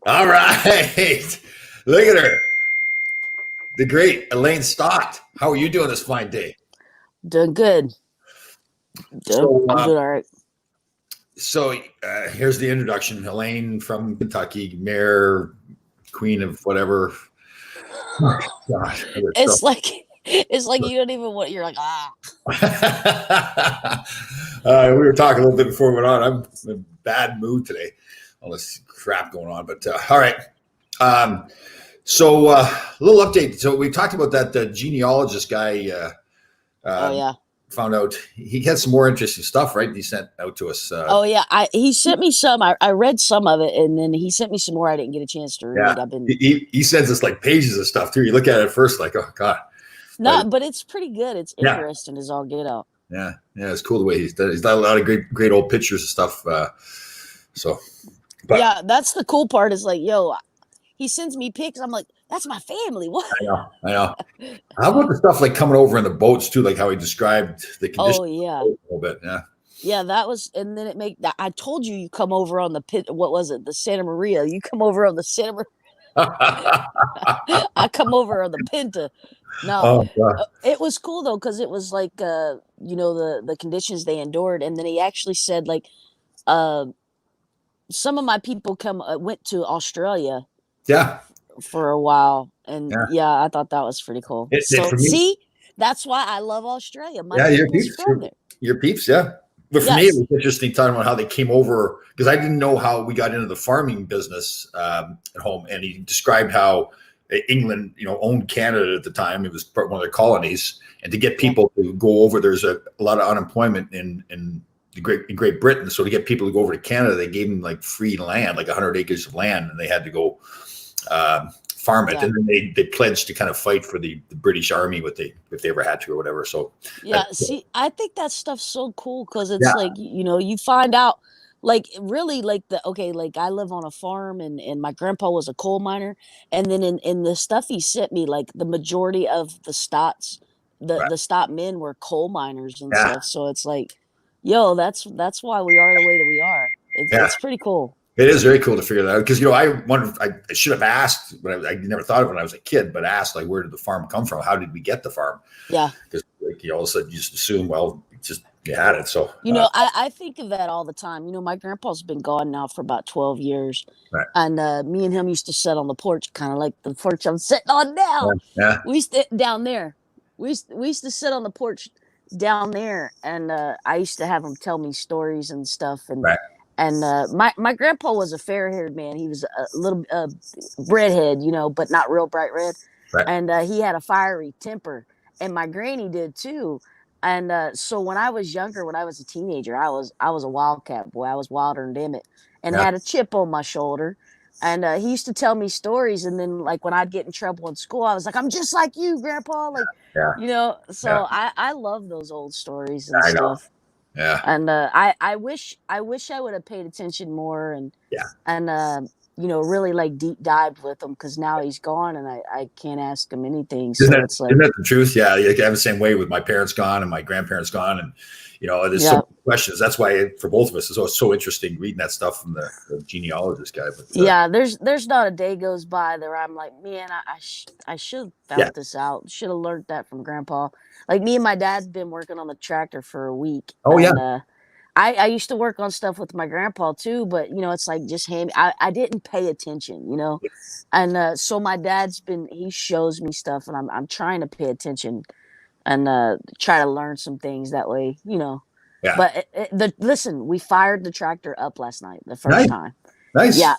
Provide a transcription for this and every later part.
All right. Look at her. The great Elaine Stott. How are you doing this fine day? Doing good. So, I'm doing all right. here's the introduction. Elaine from Kentucky, mayor, queen of whatever. Oh, gosh, It's like it's like you don't even want. You're like we were talking a little bit before we went on. I'm in a bad mood today. All this crap going on. But all right. Um, a little update. So we talked about that genealogist guy. oh Uh, yeah, Found out he had some more interesting stuff, right? He sent out to us. oh yeah. He sent me some. I read some of it, and then he sent me some more. I didn't get a chance to Yeah, read. I've been he sends us like pages of stuff too. You look at it first, like, oh god, but not, but it's pretty good. It's yeah, interesting as all get out. yeah, it's cool the way he's done. He's done a lot of great old pictures and stuff. So, but Yeah, that's the cool part. Is like, yo, he sends me pics. I'm like, that's my family. What? I know. How about the stuff like coming over in the boats too? Like how he described the condition Oh yeah. a little bit. Yeah. Yeah, that was, and then it make that. I told you, you come over on the pit. What was it? The Santa Maria. You come over on the Santa Maria. I come over on the Pinta. No, Oh god. it was cool though because it was like the conditions they endured, and then he actually said like uh some of my people come went to Australia Yeah. for a while, and Yeah. yeah, I thought that was pretty cool. So For me, see, that's why I love Australia. My yeah, your family's peeps, from there. your peeps, yeah. But for me, it Yes. was interesting talking about how they came over because I didn't know how we got into the farming business at home, and he described how England, owned Canada at the time. It was one of their colonies, and to get Yeah. people to go over, there's a lot of unemployment in Great Britain. So to get people to go over to Canada, they gave them like free land, like 100 acres of land, and they had to go farm it. Yeah. And then they pledged to kind of fight for the British Army if they ever had to or whatever. So Yeah, see, I think that stuff's so cool because yeah, it's like, you find out like really like like I live on a farm and my grandpa was a coal miner. And then in the stuff he sent me, like the majority of the Stotts, right, the Stott men were coal miners and yeah, stuff. So it's like, yo, that's why we are the way that we are. yeah. It's pretty cool. It is very cool to figure that out because I wondered. I should have asked, but I never thought of it when I was a kid. But asked like, where did the farm come from? How did we get the farm? Yeah. Because all of a sudden you just assume, well, just you had it. So I think of that all the time. My grandpa's been gone now for about 12 years. right, And me and him used to sit on the porch, kind of like the porch I'm sitting on now. yeah, We used to down there. We used to sit on the porch down there, and I used to have him tell me stories and stuff. And right, my grandpa was a fair haired man. He was a little redhead, but not real bright red. right, And he had a fiery temper, and my granny did too. And so when I was younger, when I was a teenager, I was a wildcat boy. I was wilder than Dimit, and yeah, had a chip on my shoulder. And he used to tell me stories, and then like when I'd get in trouble in school, I was like, "I'm just like you, Grandpa." Like, yeah, yeah. So I love those old stories and I know. stuff. Yeah, And I wish I would have paid attention more, yeah. and really like deep dive with him because now he's gone and I can't ask him anything. So it's Isn't like, that the truth? Yeah, I have the same way with my parents gone and my grandparents gone, and there's so yeah, many questions. That's why for both of us, it's always so interesting reading that stuff from the genealogist guy. But yeah. There's not a day goes by that I'm like, man, I should have yeah, found this out. Should have learned that from Grandpa. Like me and my dad's been working on the tractor for a week, oh yeah, and I used to work on stuff with my grandpa too, but it's like just him. I didn't pay attention. And so my dad's he shows me stuff, and I'm trying to pay attention and try to learn some things that way. yeah. But listen, we fired the tractor up last night, the first Nice, time. nice. Yeah.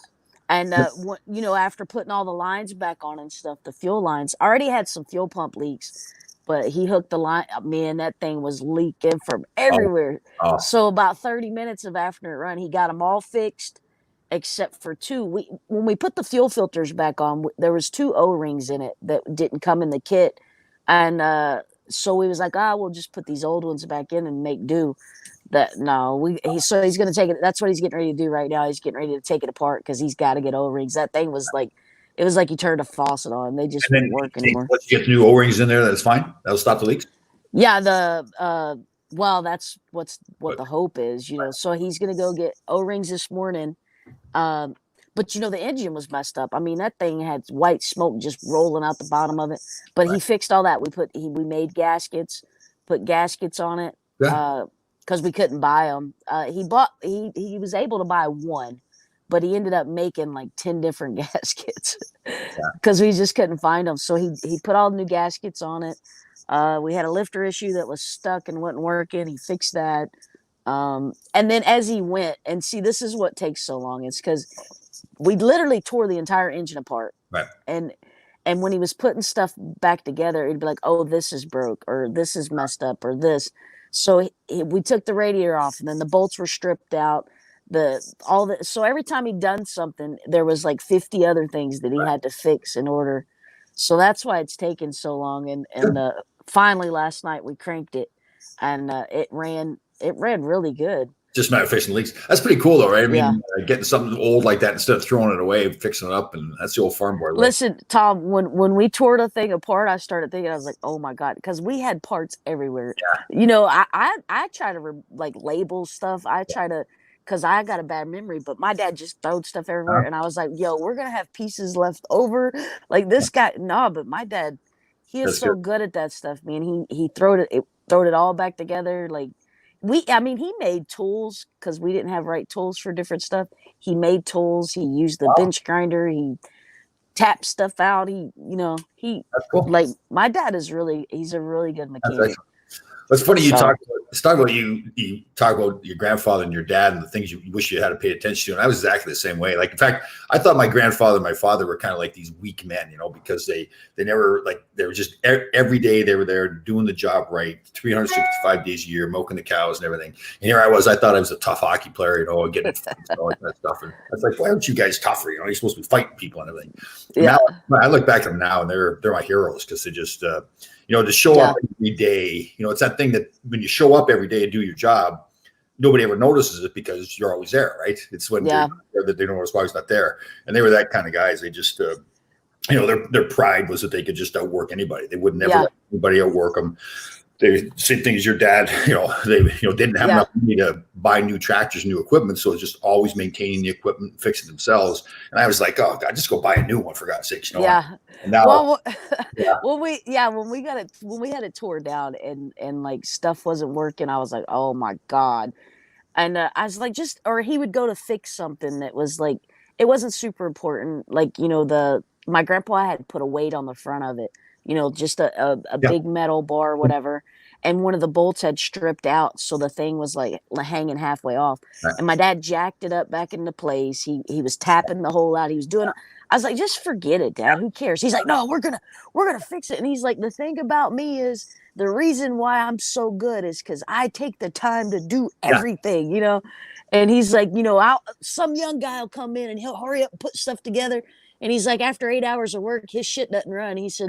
And after putting all the lines back on and stuff, the fuel lines, I already had some fuel pump leaks, but he hooked the line up. Man, that thing was leaking from Oh, everywhere. oh, So about 30 minutes of afternoon run, he got them all fixed except for two. When we put the fuel filters back on, there was two O-rings in it that didn't come in the kit. And so we was like, we'll just put these old ones back in and make do. That no, so he's gonna take it. That's what he's getting ready to do right now. He's getting ready to take it apart because he's got to get O-rings. That thing was like, it was like he turned a faucet on. They just and wouldn't then work anymore. once you get the new O-rings in there, that's fine. That'll stop the leaks. Yeah, well, that's what But the hope is. So he's gonna go get O-rings this morning. Um, but the engine was messed up. I mean, that thing had white smoke just rolling out the bottom of it. But Right. he fixed all that. We made gaskets, put gaskets on it, Yeah. because we couldn't buy them. He was able to buy one, but he ended up making like 10 different gaskets Yeah. because we just couldn't find them. So he put all the new gaskets on it. We had a lifter issue that was stuck and wasn't working. He fixed that. And then as he went, and see, this is what takes so long. It's because we literally tore the entire engine apart. Right. And when he was putting stuff back together, it'd be like, oh, this is broke, or this is messed up, or this. So we took the radiator off, and then the bolts were stripped out. So every time he'd done something, there was like 50 other things that he had to fix in order. So that's why it's taken so long. And finally last night we cranked it, and it ran really good. Just a matter of fixing leaks. That's pretty cool, though, right? I mean, Yeah. getting something old like that instead of throwing it away, fixing it up, and that's the old farm boy. Listen, Tom, when we tore the thing apart, I started thinking, I was like, oh my God, because we had parts everywhere. I try to like label stuff. I try to, because I got a bad memory, but my dad just throwed stuff everywhere. And I was like, yo, we're going to have pieces left over. Like this guy, no, but my dad, he is That's so good. good at that stuff, man. He throwed it all back together. Like he made tools because we didn't have right tools for different stuff. He made tools. He used the Wow. bench grinder. He tap stuff out. That's cool. Like my dad he's a really good mechanic. It's funny you So- talk about you talk about your grandfather and your dad and the things you wish you had to pay attention to. And I was exactly the same way. Like, in fact, I thought my grandfather and my father were kind of like these weak men, because they never, like, they were just every day they were there doing the job right, 365 days a year, milking the cows and everything. And here I thought I was a tough hockey player, getting all that stuff. And I was like, why aren't you guys tougher? You're supposed to be fighting people and everything. Yeah. Now, I look back at them now and they're my heroes because they just, to show up every day, it's that thing that when you show up every day and do your job, nobody ever notices it because you're always there, right? It's when that they don't notice why he's not there. And they were that kind of guys. They just, their pride was that they could just outwork anybody. They would never let anybody outwork them. They same thing as your dad. They didn't have enough money to buy new tractors, new equipment, so it's just always maintaining the equipment, and fixing themselves. And I was like, oh God, just go buy a new one for God's sakes. Yeah. And now, when we had it tore down and like stuff wasn't working, I was like, oh my God. And I was like, or he would go to fix something that was like, it wasn't super important. Like, my grandpa had put a weight on the front of it, just a big metal bar or whatever. And one of the bolts had stripped out. So the thing was like hanging halfway off. Right. And my dad jacked it up back into place. He was tapping the hole out. He was doing, I was like, just forget it, Dad. Who cares? He's like, no, we're going to fix it. And he's like, the thing about me is the reason why I'm so good is because I take the time to do everything, And he's like, some young guy will come in and he'll hurry up and put stuff together. And he's like, after 8 hours of work, his shit doesn't run. He said,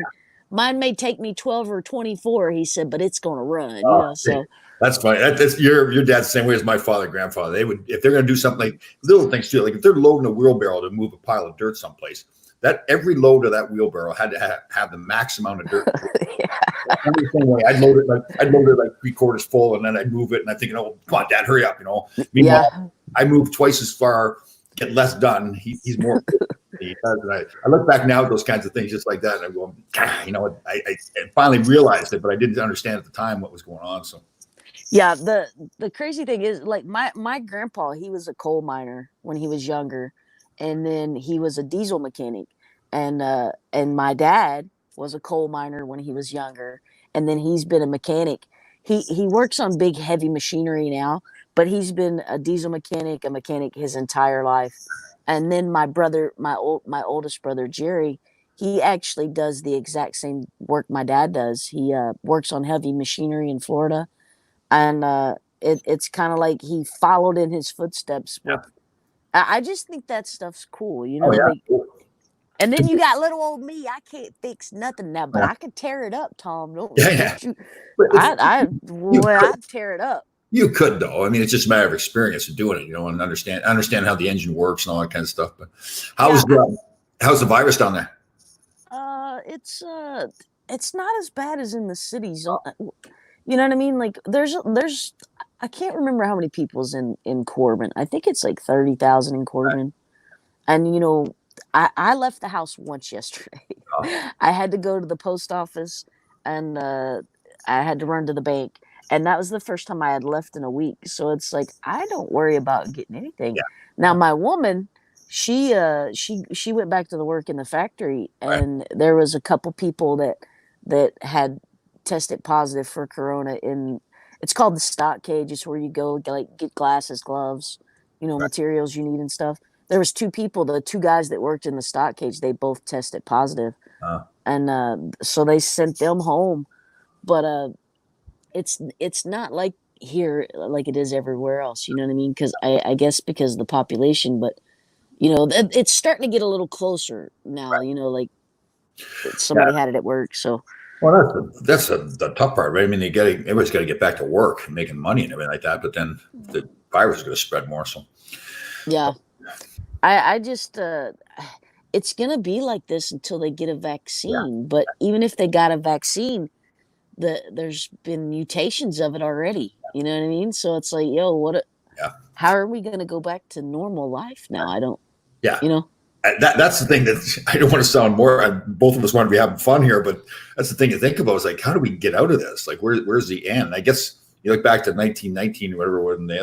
mine may take me 12 or 24, he said, but it's going to run, so. That's funny. That's your dad's the same way as my father and grandfather. They would, if they're going to do something like little things too, like if they're loading a wheelbarrow to move a pile of dirt someplace, that every load of that wheelbarrow had to have the max amount of dirt. I'm the same way. I'd load it like 3/4 full, and then I'd move it, and I'm thinking, oh, come on, Dad, hurry up, Meanwhile, I move twice as far, get less done. He's more. He does, and I look back now at those kinds of things just like that, and I go, I finally realized it, but I didn't understand at the time what was going on. So. Yeah, the crazy thing is, like my grandpa, he was a coal miner when he was younger, and then he was a diesel mechanic, and my dad was a coal miner when he was younger, and then he's been a mechanic. He works on big heavy machinery now, but he's been a diesel mechanic, a mechanic his entire life. And then my oldest brother Jerry, he actually does the exact same work my dad does. He works on heavy machinery in Florida. And it's kind of like he followed in his footsteps. I just think that stuff's cool, and then you got little old me. I can't fix nothing now, but I can tear it up, Tom. Don't you? I'd tear it up. You could, though. I mean, it's just a matter of experience of doing it, and understand how the engine works and all that kind of stuff. But how's the virus down there? It's not as bad as in the cities. You know what I mean? Like there's I can't remember how many people's in Corbin. I think it's like 30,000 in Corbin. And I left the house once yesterday. I had to go to the post office, and I had to run to the bank, and that was the first time I had left in a week. So it's like I don't worry about getting anything. Yeah. Now my woman, she went back to the work in the factory, Right. and there was a couple people that had tested positive for corona in, it's called the stock cage. It's where you go get glasses, gloves, Right. materials you need and stuff. There was two people, the two guys that worked in the stock cage, they both tested positive, Uh, and so they sent them home. But it's not like here like it is everywhere else. You know what I mean? Because I guess because of the population, but it's starting to get a little closer now. Like yeah. somebody had it at work, so Well, that's the tough part, right? I mean, everybody's got to get back to work, making money and everything like that. But then the virus is going to spread more. So yeah. I just it's gonna be like this until they get a yeah, vaccine. But even if they got a vaccine, there's been mutations of it already. You know what I mean? So it's like, yo, yeah, how are we gonna go back to normal life now? I don't, yeah. you know. That's the thing that I don't want to sound more. Both of us want to be having fun here, but that's the thing to think about. Is like, how do we get out of this? Like, where's the end? I guess you look back to 1919, whatever, when they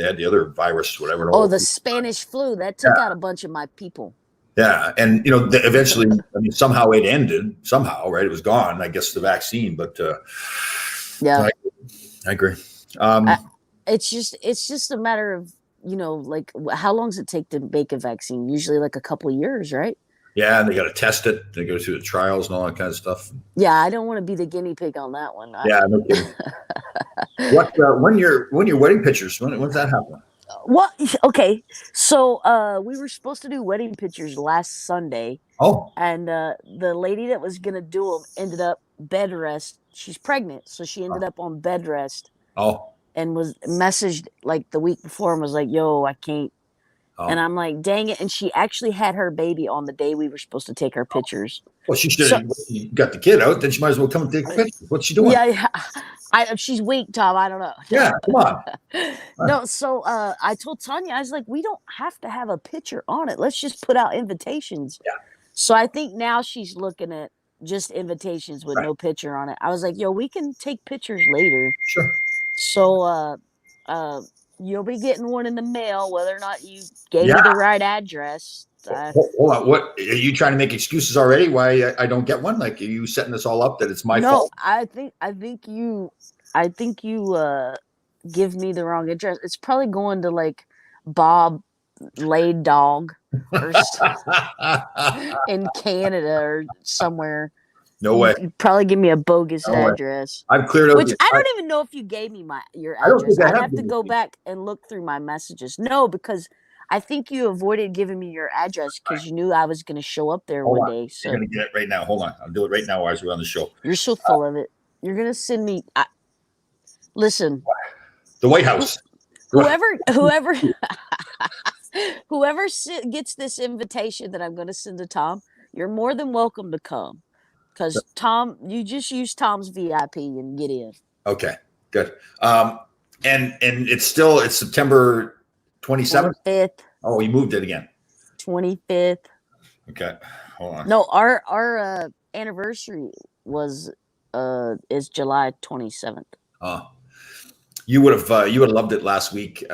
had the other virus, whatever. Oh, the Spanish flu that took out a bunch of my people. Yeah, and eventually, I mean, somehow it ended. Somehow, right? It was gone. I guess the vaccine, but Yeah, I agree. it's just a matter of like how long does it take to make a vaccine? Usually like a couple of years, right? Yeah, and they got to test it. They go through the trials and all that kind of stuff. Yeah, I don't want to be the guinea pig on that one. Yeah, no kidding. What when your wedding pictures? When's that happening? What? Okay, so we were supposed to do wedding pictures last Sunday, Oh, and the lady that was gonna do them ended up bed rest. She's pregnant, so she ended up on bed rest oh, and was messaged like the week before and was like, "Yo, I can't." And oh. I'm like, "Dang it!" And she actually had her baby on the day we were supposed to take our pictures. Well, she should So have got the kid out. Then she might as well come and take pictures. What's she doing? yeah, she's weak, Tom. I don't know. Yeah, come on. No, so I told Tanya, I was like, we don't have to have a picture on it. Let's just put out invitations. Yeah, So I think now she's looking at just invitations with right. no picture on it. I was like, yo, we can take pictures later. Sure. So uh you'll be getting one in the mail, whether or not you gave Yeah. me the right address. Hold on. What are you trying to make excuses already? Why I don't get one? Like, are you setting this all up that it's my No, fault? I think you give me the wrong address. It's probably going to like Bob Laid Dog or in Canada or somewhere. No way. You probably give me a bogus No way. address. I've cleared out. Which I don't even know if you gave me your I don't address. think I I'd have have to given go it. back and look through my messages. No, because I think you avoided giving me your address because you knew I was going to show up there Hold one on. day. So You're gonna get it right now. Hold on. I'll do it right now as we're on the show. you're so full of it. You're going to send me. Listen, The White House. whoever gets this invitation that I'm going to send to Tom, you're more than welcome to come. Because Tom, you just use Tom's VIP and get in. Okay. Good. And it's September 27th. 25th, Oh, you moved it again. 25th. Okay. Hold on. No, our anniversary is July 27th. You would have loved it last week.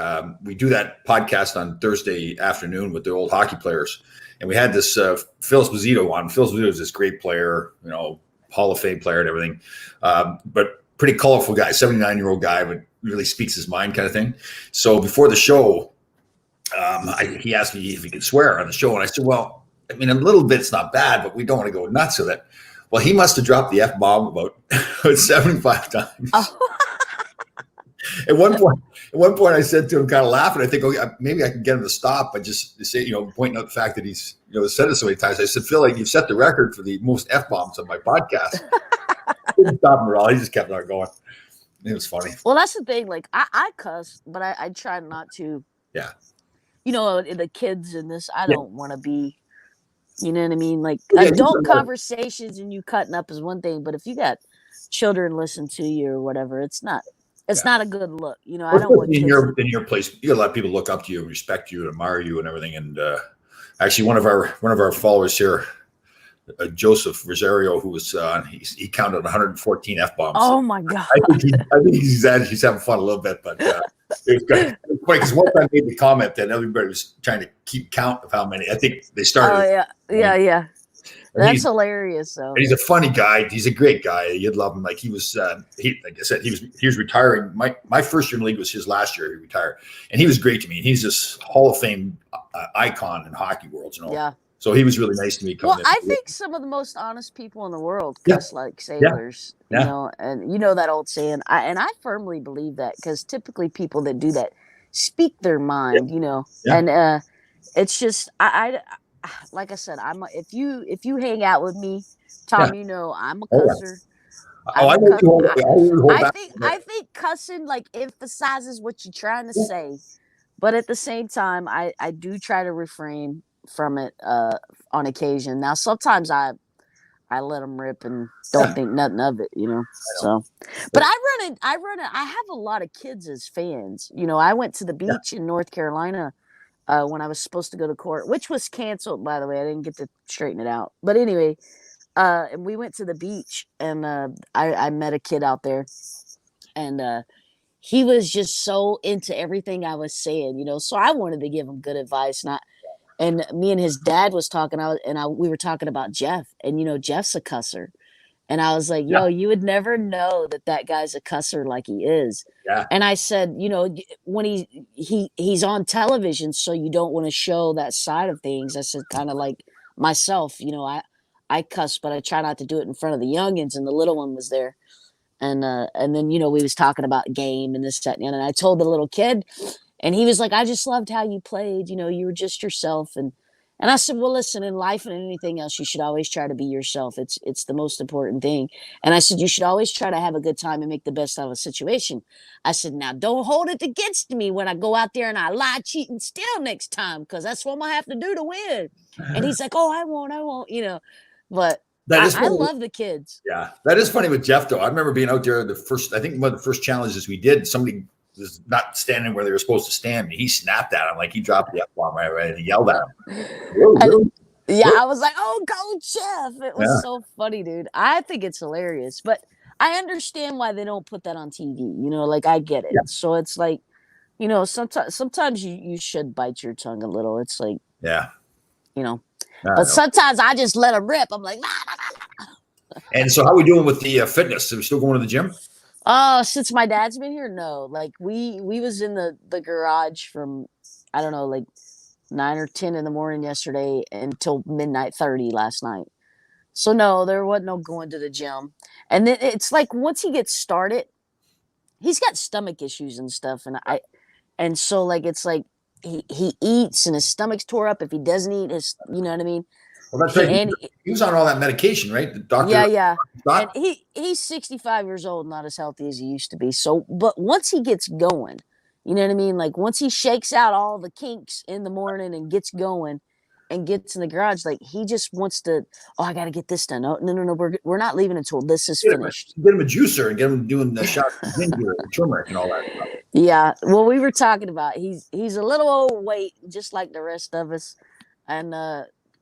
We do that podcast on Thursday afternoon with the old hockey players, and we had this Phil Esposito on. Phil Esposito is this great player, Hall of Fame player and everything, but pretty colorful guy, 79-year-old guy, but really speaks his mind kind of thing. So before the show, he asked me if he could swear on the show, and I said, well, I mean, a little bit's not bad, but we don't want to go nuts with it. Well, he must have dropped the F-bomb about 75 times. Oh. At one point, I said to him, kind of laughing, I think, maybe I can get him to stop by just say, pointing out the fact that he's, said it so many times. I said, Phil, you've set the record for the most F-bombs on my podcast. Didn't stop him at all. He just kept on going. It was funny. Well, that's the thing. Like, I cuss, but I try not to. Yeah. The kids in this, I don't want to be, you know what I mean? Like, adult conversations and you cutting up is one thing, but if you got children listen to you or whatever, it's not a good look. I don't want in your place. You got a lot of people look up to you, respect you, admire you, and everything. And Actually, one of our followers here, Joseph Rosario, who was he counted 114 f bombs. Oh my god! I think he's having fun a little bit, but it was good. It's funny because one time I made the comment that everybody was trying to keep count of how many. I think they started. Oh yeah. And That's hilarious. So he's a funny guy. He's a great guy. You'd love him. Like he was, like I said, he was retiring. My first year in the league was his last year. He retired, and he was great to me. He's this Hall of Fame icon in hockey world, you know. yeah. So he was really nice to me. Well, I think some of the most honest people in the world cuss like sailors, Yeah. you know, and you know that old saying. I firmly believe that because typically people that do that speak their mind, you know, and it's just I like I said, if you hang out with me, Tom, you know I'm a cusser. I think cussing like emphasizes what you're trying to say, but at the same time, I do try to refrain from it on occasion. Now sometimes I let them rip and don't think nothing of it, you know. So, but I have a lot of kids as fans. You know, I went to the beach in North Carolina when I was supposed to go to court, which was canceled, by the way. I didn't get to straighten it out. But anyway, and we went to the beach, and I met a kid out there, and he was just so into everything I was saying, you know. So I wanted to give him good advice, and me and his dad was talking, we were talking about Jeff, and you know Jeff's a cusser, and I was like, yo, you would never know that guy's a cusser like he is. Yeah. And I said, you know, when he's on television, so you don't want to show that side of things. I said, kind of like myself, you know, I cuss, but I try not to do it in front of the youngins, and the little one was there. And then, you know, we was talking about game and this, that, and I told the little kid, and he was like, I just loved how you played. You know, you were just yourself. And I said, well, listen, in life and anything else, you should always try to be yourself. It's the most important thing. And I said, you should always try to have a good time and make the best out of a situation. I said, now don't hold it against me when I go out there and I lie, cheat, and steal next time, because that's what I'm going to have to do to win. And he's like, oh, I won't, you know. But I love the kids. Yeah, that is funny with Jeff, though. I remember being out there I think one of the first challenges we did, somebody was not standing where they were supposed to stand. He snapped at him, like he dropped the F-bomb right, and he yelled at him. Really? I was like, oh, go Jeff. It was so funny, dude. I think it's hilarious, but I understand why they don't put that on TV. You know, like I get it. Yeah. So it's like, you know, sometimes you should bite your tongue a little. It's like, you know, but sometimes I just let them rip. I'm like, nah. And so how are we doing with the fitness? Are we still going to the gym? Since my dad's been here, no. Like we was in the garage from, I don't know, like 9 or 10 in the morning yesterday until midnight 30 last night. So no, there wasn't no going to the gym. And then it's like once he gets started, he's got stomach issues and stuff, and so like it's like he eats and his stomach's tore up if he doesn't eat his, you know what I mean? Well, that's right. And he was on all that medication, right? The doctor. Yeah. And he's 65 years old, not as healthy as he used to be. So, but once he gets going, you know what I mean? Like once he shakes out all the kinks in the morning and gets going and gets in the garage, like he just wants to, I got to get this done. Oh, no. We're not leaving until this is finished. Get him a juicer and get him doing the shot of ginger and turmeric and all that stuff. Yeah. Well, we were talking about, he's a little overweight, just like the rest of us. And,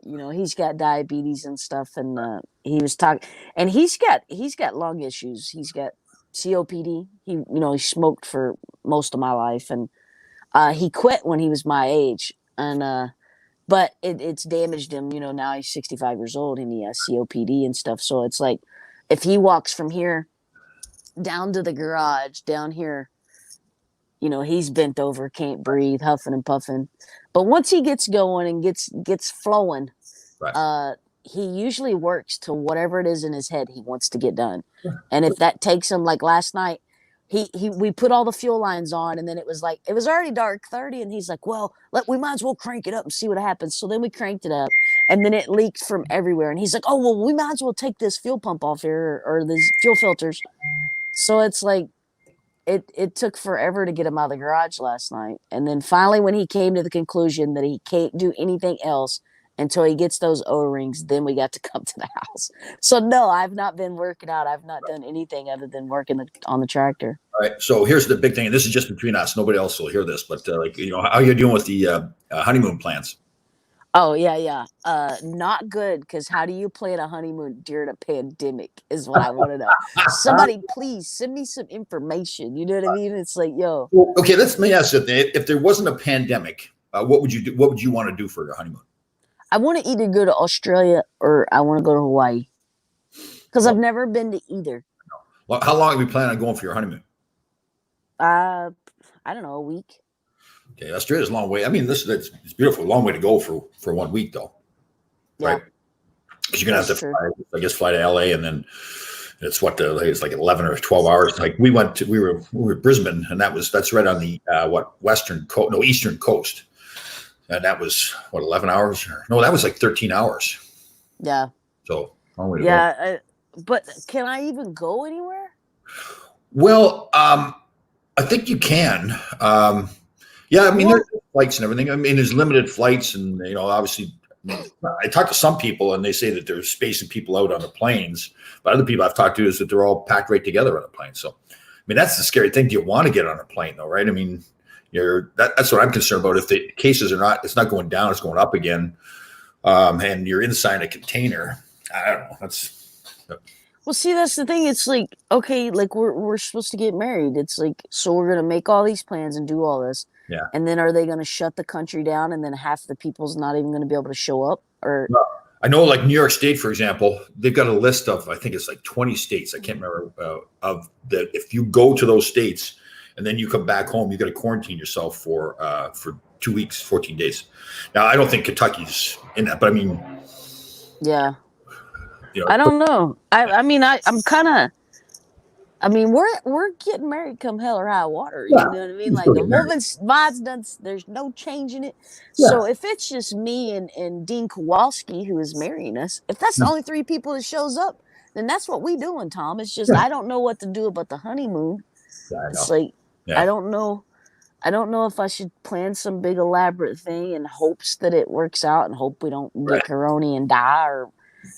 you know, he's got diabetes and stuff, and he was talking, and he's got lung issues. He's got COPD. He smoked for most of my life, and he quit when he was my age, and but it's damaged him. You know, now he's 65 years old and he has COPD and stuff. So it's like if he walks from here down to the garage down here, you know, he's bent over, can't breathe, huffing and puffing. But once he gets going and gets flowing, right, he usually works to whatever it is in his head he wants to get done. And if that takes him, like last night, we put all the fuel lines on, and then it was already dark 30, and he's like, well, we might as well crank it up and see what happens. So then we cranked it up, and then it leaked from everywhere. And he's like, oh, well, we might as well take this fuel pump off here or these fuel filters. So it's like, it took forever to get him out of the garage last night. And then finally, when he came to the conclusion that he can't do anything else until he gets those O-rings, then we got to come to the house. So no, I've not been working out. I've not done anything other than working on the tractor. All right. So here's the big thing. And this is just between us. Nobody else will hear this, but how are you doing with the honeymoon plans? Oh yeah, yeah. Not good because how do you plan a honeymoon during a pandemic is what I want to know. Somebody please send me some information. You know what I mean? It's like, yo, Well, okay, let me ask you something. If there wasn't a pandemic, what would you do? What would you want to do for your honeymoon? I want to either go to Australia or I want to go to Hawaii because I've Well, never been to either. how long are we planning on going for your honeymoon? Uh, I don't know, a week. Okay, Australia's a long way. I mean, it's beautiful. A long way to go for 1 week, though, Yeah, right? Because you're gonna have that's to true. fly, I guess, fly to LA, and then it's like 11 or 12 hours. Like we were Brisbane, and that's right on the western coast, no, eastern coast, and that was what 11 hours. No, that was like 13 hours. Yeah, So long way to go. yeah. But can I even go anywhere? Well, I think you can. Yeah, I mean, Well, there's flights and everything. I mean, there's limited flights, and obviously, I talked to some people, and they say that they're spacing people out on the planes. But other people I've talked to is that they're all packed right together on a plane. So, I mean, that's the scary thing. Do you want to get on a plane, though? Right? I mean, that's what I'm concerned about. If the cases are not, it's not going down, it's going up again, and you're inside a container. I don't know. well, see, that's the thing. It's like, okay, like we're supposed to get married. It's like, so we're gonna make all these plans and do all this, Yeah. and then are they gonna shut the country down, and then half the people's not even gonna be able to show up? Or I know, like New York State, for example, they've got a list of, I think it's like 20 states. I can't remember of that. If you go to those states and then you come back home, you got to quarantine yourself for 2 weeks, 14 days. Now, I don't think Kentucky's in that, but I mean, yeah, you I know, don't know. I mean, I'm kind of. I mean, we're getting married come hell or high water. You yeah, know what I mean? you Like still the get married. woman's mind's done. There's no changing it. Yeah. So if it's just me and Dean Kowalski who is marrying us, if that's the only three people that shows up, then that's what we doing, Tom. It's just Yeah. I don't know what to do about the honeymoon. Yeah, I It's know. like I Yeah. don't know. I don't know if I should plan some big elaborate thing in hopes that it works out and hope we don't Right. get corona and die or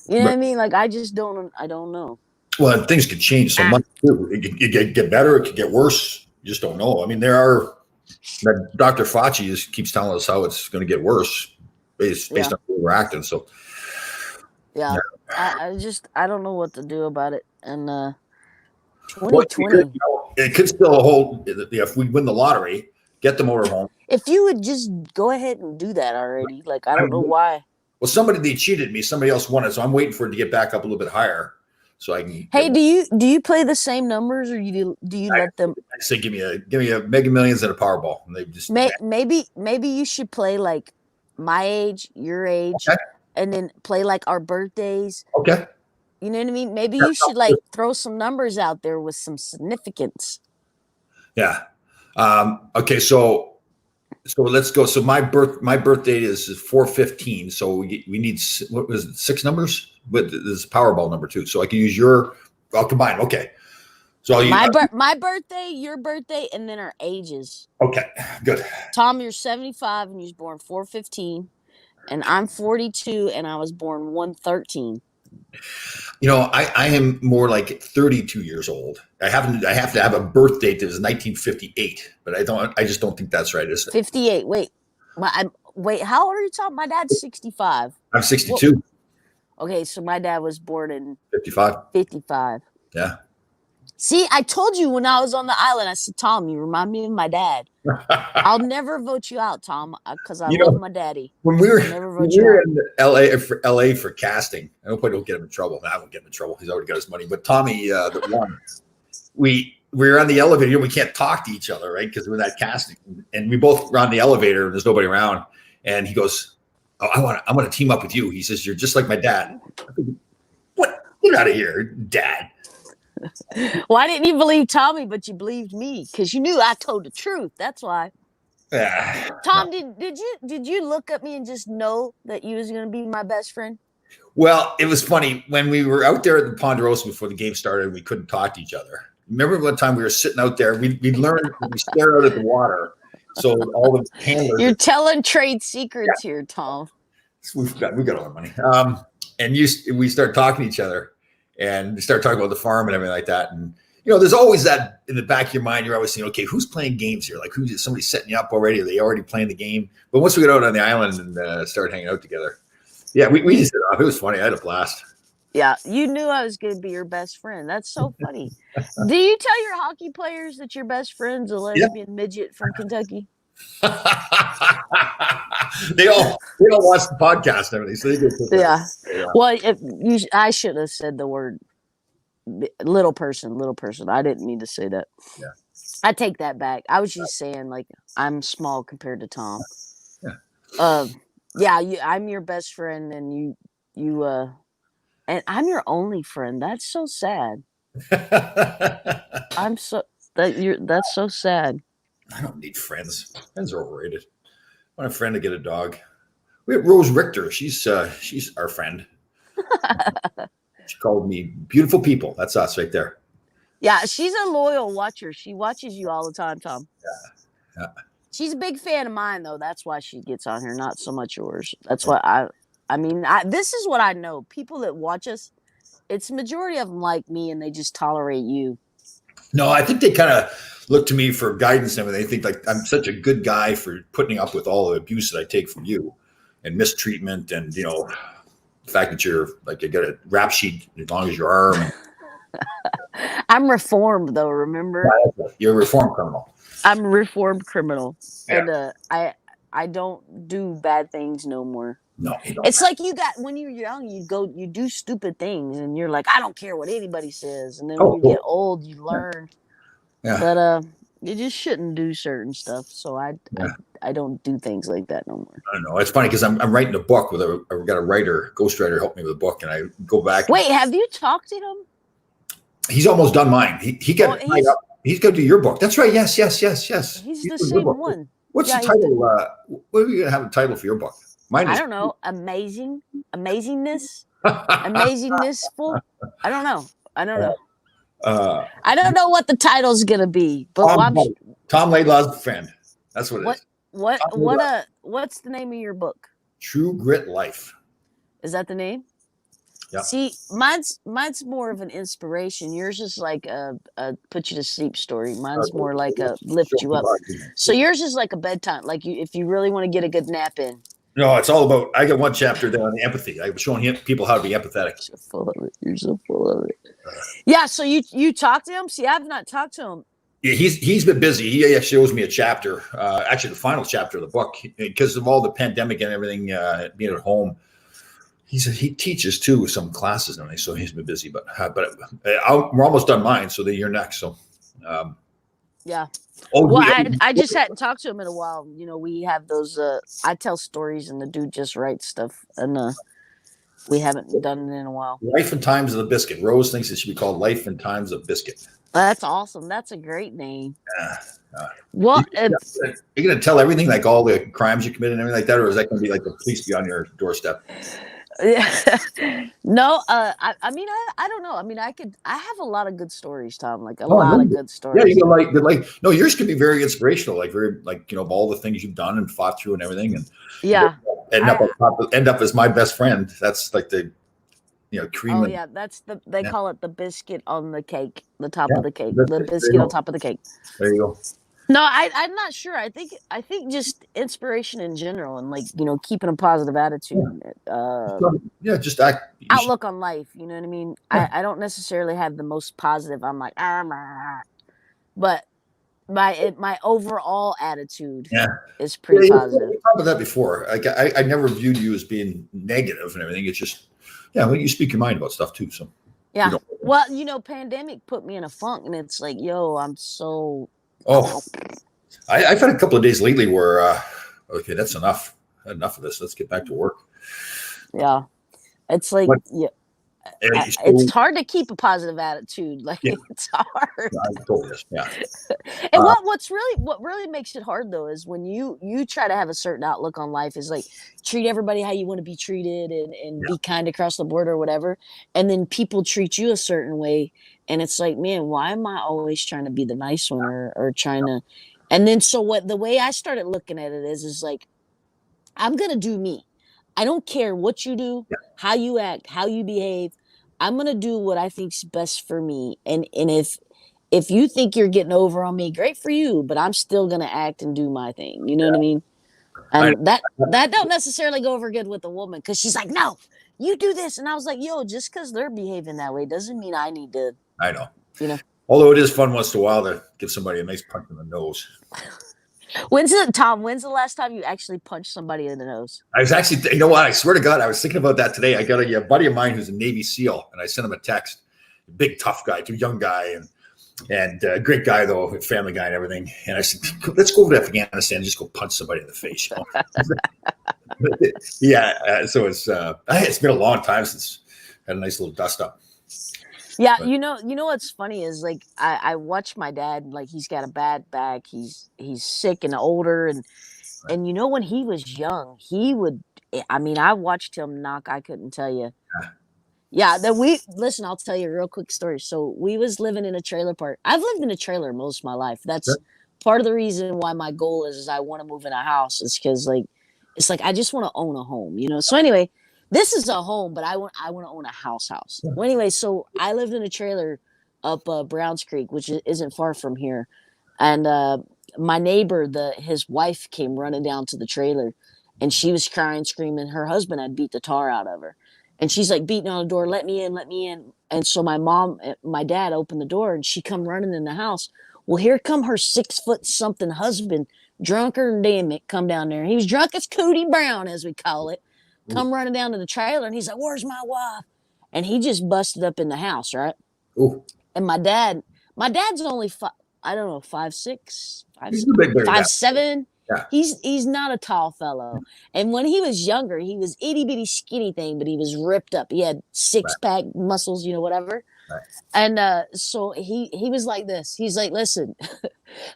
you know what Right. I mean? Like I just don't. I don't know. Well, and things could change so Ah, much too. It could get better. It could get worse. You just don't know. I mean, that Dr. Fauci just keeps telling us how it's going to get worse based yeah. on who we're acting. So, Yeah. yeah. I don't know what to do about it. And Well, 2020. it could still hold if we win the lottery, get the motorhome. If you would just go ahead and do that already, like I don't know Well, why. they cheated me. Somebody else won it, so I'm waiting for it to get back up a little bit higher, so I can. Hey, do you play the same numbers or do you let them I say give me a Mega Millions and a Powerball, and they just maybe you should play like my age, your age, okay. and then play like our birthdays. Okay. You know what I mean? Maybe you should like throw some numbers out there with some significance. Yeah. Okay. So let's go. So my birthday is 4/15. So we need what was it, 6 numbers? But there's a Powerball number too. So I can use I'll combine. Okay. So My birthday, your birthday, and then our ages. okay, good. Tom, you're 75 and you was born 4/15, and I'm 42 and I was born 1/13. I am more like 32 years old. I have to have a birth date that is 1958, but I just don't think that's right. 58. Wait, how old are you, Tom? My dad's 65. I'm 62. Okay, so my dad was born in 55. 55. Yeah. See, I told you when I was on the island, I said, Tom, you remind me of my dad. I'll never vote you out, Tom, because I love my daddy. When we were in LA for casting, I hope I don't get him in trouble. I won't get him in trouble. He's already got his money. But Tommy, the one, we were on the elevator. We can't talk to each other, right? Because we're that casting, and we both were on the elevator, and there's nobody around. And he goes, "Oh, I want to team up with you." He says, "You're just like my dad." What? Get out of here, Dad. Why didn't you believe Tommy, but you believed me? Because you knew I told the truth. That's why. Tom, did you look at me and just know that you was going to be my best friend? Well, it was funny when we were out there at the Ponderosa before the game started. We couldn't talk to each other. Remember one time we were sitting out there? We learned we stare out at the water. So all the handlers. You're telling trade secrets here, Tom. We've got all the money. And we start talking to each other and start talking about the farm and everything like that. And there's always that in the back of your mind. You're always saying, okay, who's playing games here? Like, who's somebody setting you up already? Are they already playing the game? But once we got out on the island and started hanging out together, yeah, we just did it off. It was funny. I had a blast. Yeah, you knew I was going to be your best friend. That's so funny. Do you tell your hockey players that your best friend's a Yeah. lesbian midget from Kentucky? they all watch the podcast and everything, so they get Yeah. Well, I should have said the word little person. I didn't mean to say that. Yeah. I take that back. I was just saying, like, I'm small compared to Tom. Yeah. Yeah, I'm your best friend, and and I'm your only friend. That's so sad. That's so sad. I don't need friends. Friends are overrated. I want a friend to get a dog. We have Rose Richter. She's our friend. She called me beautiful people. That's us right there. Yeah, she's a loyal watcher. She watches you all the time, Tom. Yeah. She's a big fan of mine, though. That's why she gets on here, not so much yours. That's why this is what I know. People that watch us, it's majority of them like me, and they just tolerate you. No, I think they kind of look to me for guidance and everything. They think like I'm such a good guy for putting up with all the abuse that I take from you and mistreatment and, the fact that you're like, you got a rap sheet as long as your arm. I'm reformed, though, remember? You're a reformed criminal. I'm a reformed criminal. Yeah. And I don't do bad things no more. No, you don't. It's like when you're young, you do stupid things, and you're like, I don't care what anybody says. And then when you get old, you learn that you just shouldn't do certain stuff. So I don't do things like that no more. I don't know. It's funny because I'm writing a book with I've got a ghostwriter help me with a book, and I go back. Wait, have you talked to him? He's almost done mine. He got tied up. He's going to do your book. That's right. Yes. He's the same one. What's the title? What are you going to have a title for your book? Mine is, I don't know. Amazingness. Amazingnessful. I don't know. I don't know what the title's going to be. But Tom Laidlaw's friend. That's what it is. What's the name of your book? True Grit Life. Is that the name? Yeah. See, mine's more of an inspiration. Yours is like a put you to sleep story. Mine's more like a lift you up. So yours is like a bedtime. Like if you really want to get a good nap in. No, it's all about. I got one chapter there on the empathy. I was showing people how to be empathetic. You're full of it. You're so full of it. Yeah. So you talked to him? See, I've not talked to him. Yeah, he's been busy. He actually owes me a chapter. Actually, the final chapter of the book, because of all the pandemic and everything, being at home. He teaches too some classes and everything, so he's been busy. But we're almost done mine, so then you're next. So, yeah. Oh, well, I just hadn't talked to him in a while. We have those. I tell stories, and the dude just writes stuff, and we haven't done it in a while. Life and Times of the Biscuit. Rose thinks it should be called Life and Times of Biscuit. That's awesome. That's a great name. Well, you're gonna tell everything, like all the crimes you committed and everything like that, or is that gonna be like the police be on your doorstep? Yeah. No, I mean, I don't know. I mean, I have a lot of good stories, Tom, like a lot of good stories. Yeah, you can like, no, yours could be very inspirational, like very, like, of all the things you've done and fought through and everything. And yeah. End up as my best friend. That's like the, cream. Oh yeah. That's they call it the biscuit on the cake, the top of the cake, the biscuit on top of the cake. There you go. No, I'm not sure. I think just inspiration in general, and like keeping a positive attitude. Just act. Outlook on life. You know what I mean? Yeah. I don't necessarily have the most positive. I'm like, but my overall attitude is pretty positive. We talked about that before. Like I never viewed you as being negative and everything. It's just when you speak your mind about stuff too. So yeah. Well, pandemic put me in a funk, and it's like, I'm so. Oh, I've had a couple of days lately where, okay, that's enough. Enough of this. Let's get back to work. Yeah. It's like, it's hard to keep a positive attitude. Like it's hard. Yeah. And what really makes it hard though is when you try to have a certain outlook on life, is like treat everybody how you want to be treated and be kind across the board or whatever. And then people treat you a certain way. And it's like, man, why am I always trying to be the nice one or trying to, and then the way I started looking at it is like, I'm going to do me. I don't care what you do, how you act, how you behave. I'm going to do what I think's best for me. And if you think you're getting over on me, great for you, but I'm still gonna act and do my thing. You know what I mean? I, And that don't necessarily go over good with a woman because she's like, no, you do this. And I was like, yo, just because they're behaving that way doesn't mean I need to, I know. you know. Although it is fun once in a while to give somebody a nice punch in the nose. When's the last time you actually punched somebody in the nose? I was actually, you know what? I swear to God, I was thinking about that today. I got a buddy of mine who's a Navy SEAL, and I sent him a text. Big tough guy, too young guy, and great guy though, family guy and everything. And I said, let's go over to Afghanistan and just go punch somebody in the face. You know? Yeah. So it's been a long time since I had a nice little dust up. Yeah, But, you know what's funny is like I watch my dad, like he's got a bad back, he's sick and older, and you know when he was young, he would, I mean, I watched him knock, I couldn't tell you. Yeah, then we listen, I'll tell you a real quick story. So we was living in a trailer park. I've lived in a trailer most of my life. That's part of the reason why my goal is I want to move in a house, is because like it's like I just want to own a home, you know. So anyway, this is a home, but I want to own a house. Well, anyway, so I lived in a trailer up Browns Creek, which isn't far from here, and my neighbor, his wife came running down to the trailer, and she was crying, screaming. Her husband had beat the tar out of her, and she's like beating on the door, let me in, let me in. And so my dad opened the door, and she come running in the house. Well, here come her 6 foot something husband, drunker than damn it, come down there. He was drunk as Cootie Brown, as we call it. Come running down to the trailer, and he's like, "Where's my wife?" And he just busted up in the house, right? ooh. And my dad's only I don't know, 5'6", He's a big bear, 5'7". Yeah. He's not a tall fellow. And when he was younger, he was itty bitty skinny thing, but he was ripped up. He had six-pack muscles, you know, whatever. Right. And so he was like this. He's like, listen,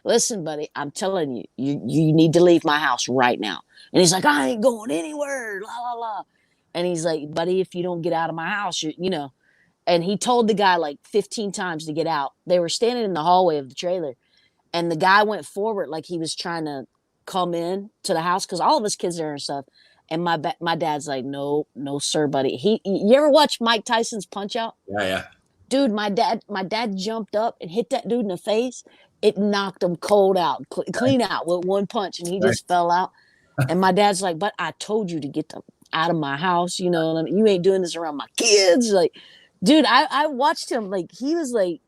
listen, buddy, I'm telling you, you need to leave my house right now. And he's like, I ain't going anywhere, la la la. And he's like, buddy, if you don't get out of my house, you know. And he told the guy like 15 times to get out. They were standing in the hallway of the trailer, and the guy went forward like he was trying to come in to the house because all of his kids are there and stuff. And my dad's like, no, sir, buddy. You ever watch Mike Tyson's Punch Out? Yeah. Dude, my dad jumped up and hit that dude in the face. It knocked him cold out, clean out with one punch, and he just fell out. And my dad's like, but I told you to get them out of my house. You know, you ain't doing this around my kids. Like, dude, I watched him. Like, he was like,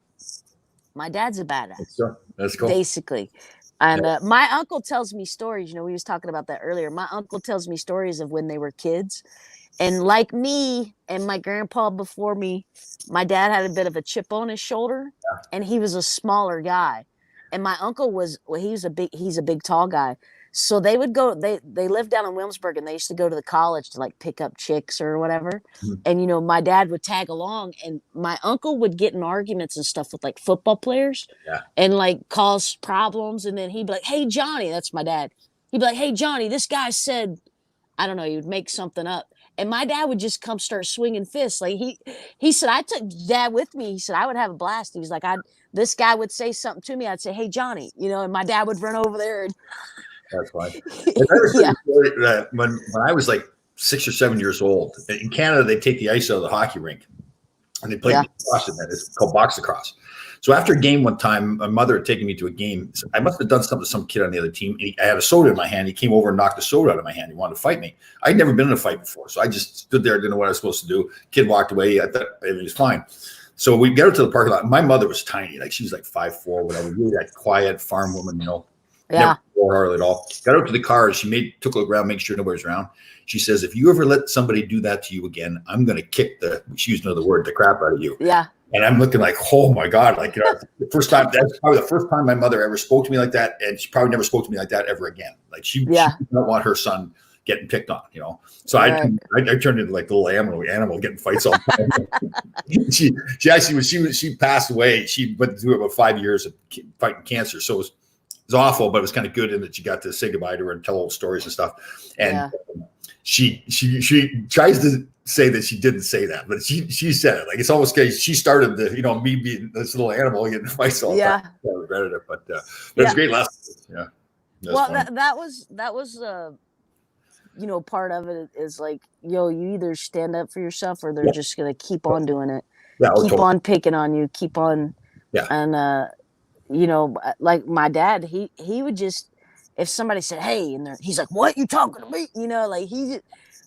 my dad's a badass. That's cool. Basically. And my uncle tells me stories. You know, we was talking about that earlier. My uncle tells me stories of when they were kids. And like me and my grandpa before me, my dad had a bit of a chip on his shoulder, and he was a smaller guy. And my uncle he's a big tall guy. So they would go, they lived down in Williamsburg, and they used to go to the college to like pick up chicks or whatever. Mm-hmm. And, you know, my dad would tag along, and my uncle would get in arguments and stuff with like football players and like cause problems. And then he'd be like, hey, Johnny, that's my dad. He'd be like, hey, Johnny, this guy said, I don't know, he would make something up. And my dad would just come start swinging fists. Like he said, I took dad with me. He said, I would have a blast. He was like, this guy would say something to me. I'd say, hey, Johnny, you know, and my dad would run over there. And that's fine. That when I was like 6 or 7 years old, in Canada, they take the ice out of the hockey rink and they play lacrosse in that. It's called box lacrosse. So after a game one time, my mother had taken me to a game. I must have done something to some kid on the other team. I had a soda in my hand. He came over and knocked the soda out of my hand. He wanted to fight me. I'd never been in a fight before. So I just stood there, didn't know what I was supposed to do. Kid walked away. I thought everything was fine. So we got her to the parking lot. My mother was tiny. Like she was like 5'4", whatever. Really that quiet farm woman, you know. Yeah. Never hardly at all. Got out to the car. She took a look around, make sure nobody's around. She says, if you ever let somebody do that to you again, I'm going to kick she used another word, the crap out of you. Yeah. And I'm looking like, oh my God, like, you know, that's probably the first time my mother ever spoke to me like that. And she probably never spoke to me like that ever again. Like she did not want her son getting picked on, you know? So I turned into like the little animal getting fights all the time. she actually, she passed away. She went through about 5 years of fighting cancer. So it was awful, but it was kind of good in that you got to say goodbye to her and tell old stories and stuff. And she tries to say that she didn't say that, but she said it. Like it's almost like she started me being this little animal getting fights all the time. I regretted it, but it was a great lesson. Yeah. Well, that was part of it is like, you either stand up for yourself or they're just gonna keep on doing it. Yeah, keep on picking on you, keep on. Yeah. And you know, like my dad, he would just, if somebody said, "Hey," and he's like, "What, you talking to me?" You know, like he's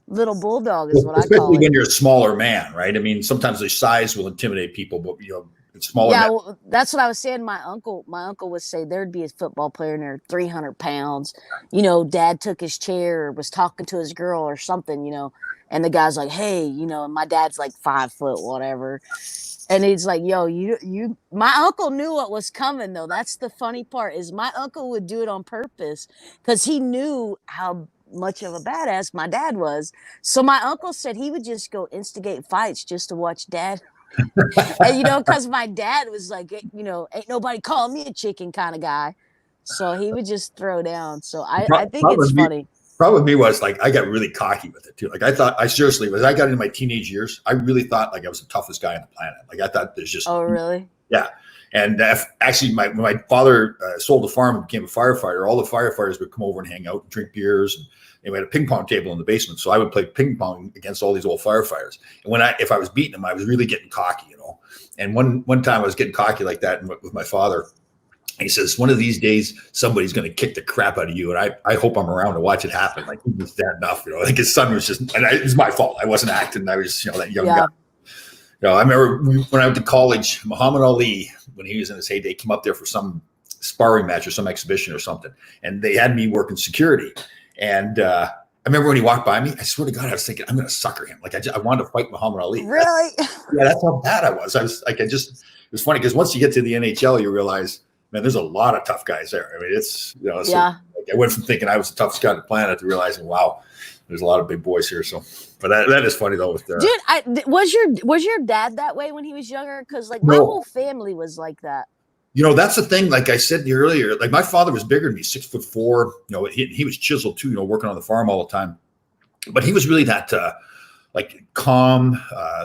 little bulldog is what I Especially call it. when you're a smaller man, right? I mean, sometimes the size will intimidate people, but it's smaller Yeah, men. well, that's what I was saying. My uncle would say there'd be a football player and they're 300 pounds. You know, dad took his chair or was talking to his girl or something, you know, and the guy's like, "Hey," you know, and my dad's like 5 foot, whatever. And he's like, "Yo, my uncle knew what was coming though. That's the funny part is my uncle would do it on purpose because he knew how much of a badass my dad was. So my uncle said he would just go instigate fights just to watch dad. And, you know, because my dad was like, you know, ain't nobody calling me a chicken kind of guy. So he would just throw down. So I think it's Probably funny. problem with me was like I got really cocky with it too. Like I thought I seriously as I got into my teenage years, I really thought like I was the toughest guy on the planet. Like I thought there's just Oh, really? yeah. And actually, when my father sold the farm and became a firefighter, all the firefighters would come over and hang out and drink beers. And we had a ping pong table in the basement, so I would play ping pong against all these old firefighters. And if I was beating them, I was really getting cocky, you know. And one time I was getting cocky like that with my father. He says, one of these days, somebody's going to kick the crap out of you. And I hope I'm around to watch it happen. Like, he was dead enough, you know. Like, his son was just, and it was my fault. I wasn't acting. I was, you know, that young guy. You know, I remember when I went to college, Muhammad Ali, when he was in his heyday, came up there for some sparring match or some exhibition or something. And they had me working security. And I remember when he walked by me, I swear to God, I was thinking, I'm going to sucker him. Like, I wanted to fight Muhammad Ali. Really? That's how bad I was. I was like, it was funny because once you get to the NHL, you realize, man, there's a lot of tough guys there. I mean, it's, you know, so Yeah. like I went from thinking I was the toughest guy on the planet to realizing, wow, there's a lot of big boys here. So, but that is funny though. With Dude, was your dad that way when he was younger? Because like my No. whole family was like that. You know, that's the thing. Like I said earlier, like my father was bigger than me, 6'4". You know, he was chiseled too. You know, working on the farm all the time. But he was really that like calm,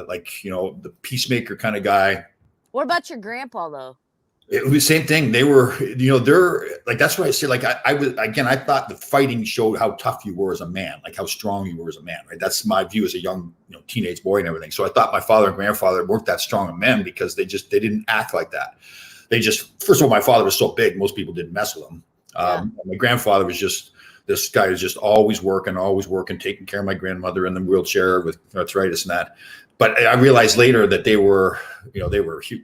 like, you know, the peacemaker kind of guy. What about your grandpa though? It was the same thing. They were, you know, they're like, that's why I say, like, I was, again, I thought the fighting showed how tough you were as a man, like how strong you were as a man, right? That's my view as a young, you know, teenage boy and everything. So I thought my father and grandfather weren't that strong of men because they didn't act like that. They just, first of all, my father was so big, most people didn't mess with him. My grandfather was just, this guy was just always working, taking care of my grandmother in the wheelchair with arthritis and that. But I realized later that they were huge.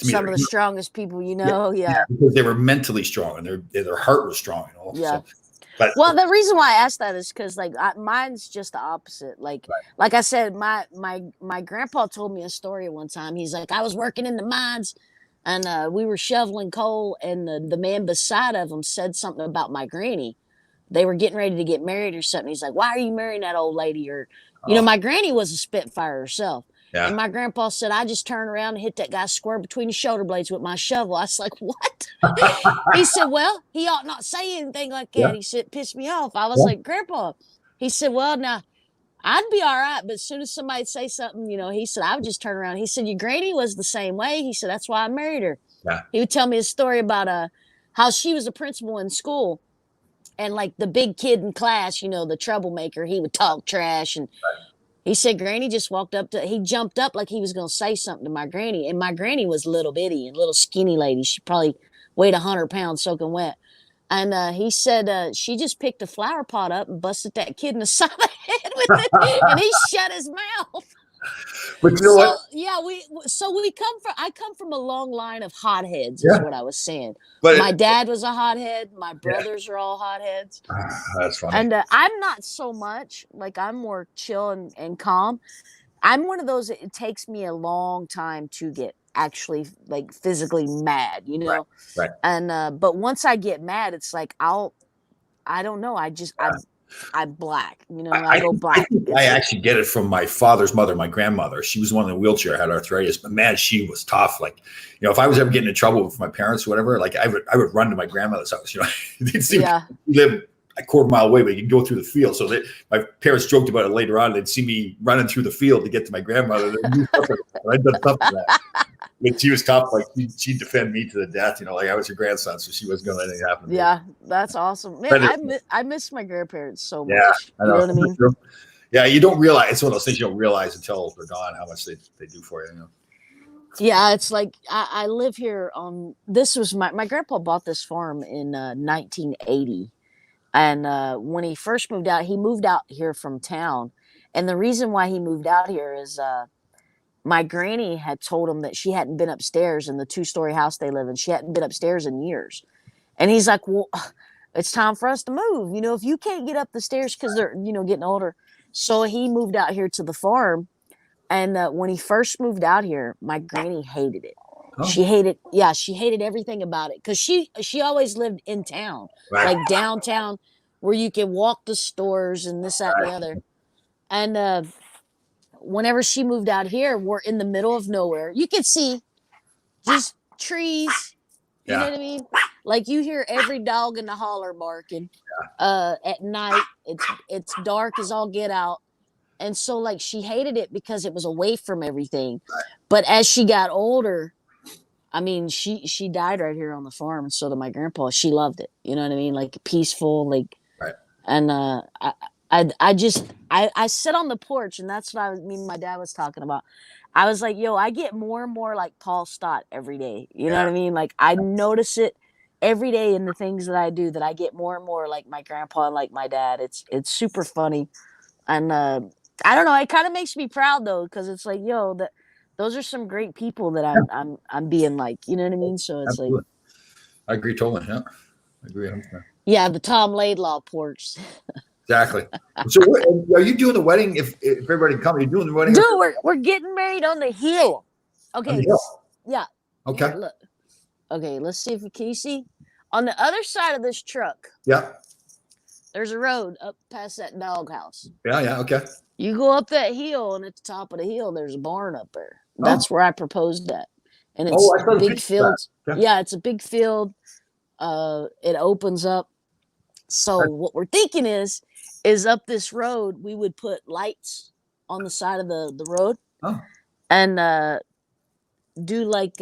Some of the strongest people, you know, yeah. Because they were mentally strong and their heart was strong, you know. Yeah. So, well, the reason why I asked that is because like mine's just the opposite. Like, like I said, my grandpa told me a story one time. He's like, I was working in the mines, and we were shoveling coal, and the man beside of him said something about my granny. They were getting ready to get married or something. He's like, "Why are you marrying that old lady?" Or, you know, my granny was a Spitfire herself. Yeah. And my grandpa said, I just turned around and hit that guy square between the shoulder blades with my shovel. I was like, what? He said, well, he ought not say anything like that. Yeah. He said, it pissed me off. I was like, Grandpa. He said, well, now, I'd be all right. But as soon as somebody say something, you know, he said, I would just turn around. He said, your granny was the same way. He said, that's why I married her. Yeah. He would tell me a story about how she was a principal in school. And like the big kid in class, you know, the troublemaker, he would talk trash and he said Granny just walked up he jumped up like he was going to say something to my granny. And my granny was little bitty and little skinny lady. She probably weighed 100 pounds soaking wet. And he said she just picked a flower pot up and busted that kid in the side of the head with it. And he shut his mouth. But you know what? Yeah, I come from a long line of hotheads, is what I was saying. But my dad was a hothead. My brothers are all hotheads. That's funny. And I'm not so much. Like, I'm more chill and calm. I'm one of those, it takes me a long time to get actually, like, physically mad, you know? Right. And, but once I get mad, it's like, I don't know. I'm black, you know, I go black. I actually get it from my father's mother, my grandmother. She was one in a wheelchair, had arthritis, but man, she was tough. Like, you know, if I was ever getting in trouble with my parents or whatever, like I would run to my grandmother's house, you know. We lived a quarter mile away, but you could go through the field. So my parents joked about it later on. They'd see me running through the field to get to my grandmother. I'd done tough for that. But she was tough. Like she'd defend me to the death. You know, like I was her grandson, so she wasn't going to let anything happen to me. Yeah, that's awesome, man. I miss my grandparents so much. Yeah, I know. You know what I mean? Yeah, you don't realize. It's one of those things you don't realize until they're gone how much they do for you. You know. Yeah, it's like I live here on this was my grandpa bought this farm in 1980. And when he first moved out, he moved out here from town. And the reason why he moved out here is my granny had told him that she hadn't been upstairs in the 2-story house they live in. She hadn't been upstairs in years. And he's like, well, it's time for us to move. You know, if you can't get up the stairs because they're, getting older. So he moved out here to the farm. And when he first moved out here, my granny hated it. Oh. She hated everything about it because she always lived in town, Right. like downtown, where you can walk the stores and this, that, and the other. And whenever she moved out here, we're in the middle of nowhere. You can see just trees. You know what I mean? Like you hear every dog in the holler barking. At night, it's dark as all get out. And so like she hated it because it was away from everything. Right. But as she got older, I mean, she died right here on the farm, and so did my grandpa. She loved it. You know what I mean? Like peaceful, like. Right. And I sit on the porch, and that's what my dad was talking about. I was like, yo, I get more and more like Paul Stott every day. You know what I mean? Like I notice it every day in the things that I do, that I get more and more like my grandpa and like my dad. It's super funny. And I don't know, it kind of makes me proud though, because it's like, yo, those are some great people that I'm being like, you know what I mean? So it's Absolutely. I agree totally. Yeah, I agree. Yeah, the Tom Laidlaw porch. Exactly. So, are you doing the wedding? If everybody come, you're doing the wedding. Dude, we're getting married on the hill. Okay. On the hill? Yeah. Okay. Yeah, look. Okay, let's see if can you see on the other side of this truck. Yeah. There's a road up past that doghouse. Yeah. Yeah. Okay. You go up that hill, and at the top of the hill, there's a barn up there. That's where I proposed at. And it's I big field. Okay. Yeah, it's a big field. It opens up. So what we're thinking is up this road, we would put lights on the side of the road. Oh. And do like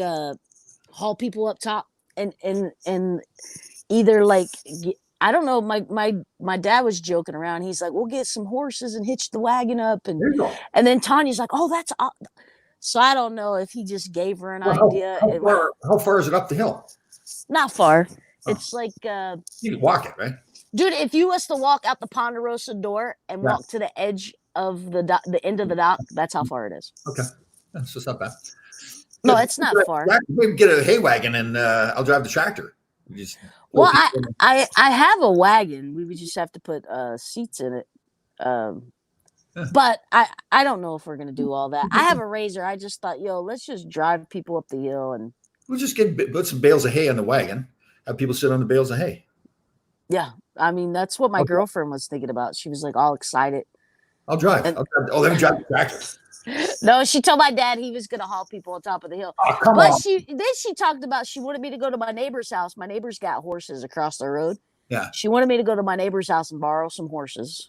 haul people up top and either like I don't know, my dad was joking around. He's like, we'll get some horses and hitch the wagon up, and then Tanya's like, oh, that's so I don't know if he just gave her an idea. How far is it up the hill? Not far. It's like you can walk it, right? Dude, if you was to walk out the Ponderosa door and walk to the edge of the end of the dock, that's how far it is. Okay. That's just not bad. No, it's not far. Maybe get a hay wagon and I'll drive the tractor. Well, I have a wagon. We would just have to put seats in it. But I don't know if we're gonna do all that. I have a razor. I just thought, yo, let's just drive people up the hill, and we'll just put some bales of hay on the wagon. Have people sit on the bales of hay. Yeah, I mean that's what my girlfriend was thinking about. She was like all excited. I'll drive. Let me drive the tractor. No, she told my dad he was going to haul people on top of the hill. Oh, come on. She talked about she wanted me to go to my neighbor's house. My neighbor's got horses across the road. Yeah. She wanted me to go to my neighbor's house and borrow some horses.